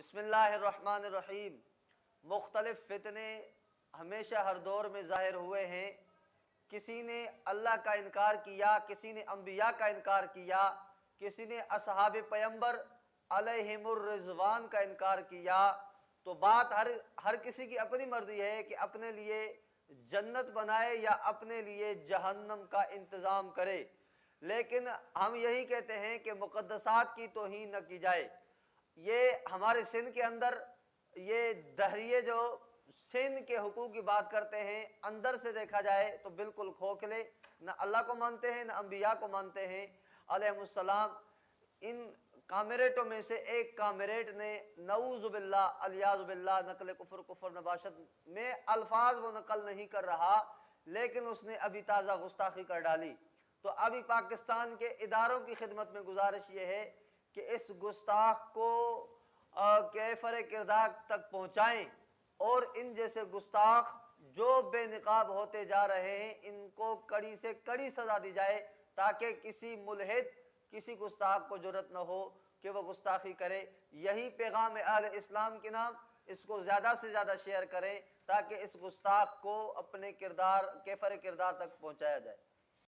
بسم اللہ الرحمن الرحیم۔ مختلف فتنے ہمیشہ ہر دور میں ظاہر ہوئے ہیں۔ کسی نے اللہ کا انکار کیا، کسی نے انبیاء کا انکار کیا، کسی نے اصحاب پیمبر علیہم الرضوان کا انکار کیا۔ تو بات ہر کسی کی اپنی مرضی ہے کہ اپنے لیے جنت بنائے یا اپنے لیے جہنم کا انتظام کرے، لیکن ہم یہی کہتے ہیں کہ مقدسات کی توہین نہ کی جائے۔ یہ ہمارے سندھ کے اندر یہ دہریے جو سندھ کے حقوق کی بات کرتے ہیں، اندر سے دیکھا جائے تو بالکل کھوکھلے، نہ اللہ کو مانتے ہیں نہ انبیاء کو مانتے ہیں علیہم السلام۔ ان کامریٹوں میں سے ایک کامریٹ نے نعوذ باللہ الیاذ باللہ نقل کفر نباشت میں الفاظ وہ نقل نہیں کر رہا، لیکن اس نے ابھی تازہ گستاخی کر ڈالی۔ تو ابھی پاکستان کے اداروں کی خدمت میں گزارش یہ ہے کہ اس گستاخ کو کیفر کردار تک پہنچائیں، اور ان جیسے گستاخ جو بے نقاب ہوتے جا رہے ہیں ان کو کڑی سے کڑی سزا دی جائے، تاکہ کسی ملحد، کسی گستاخ کو جرأت نہ ہو کہ وہ گستاخی کرے۔ یہی پیغام اہل اسلام کے نام، اس کو زیادہ سے زیادہ شیئر کریں تاکہ اس گستاخ کو اپنے کردار کیفر کردار تک پہنچایا جائے۔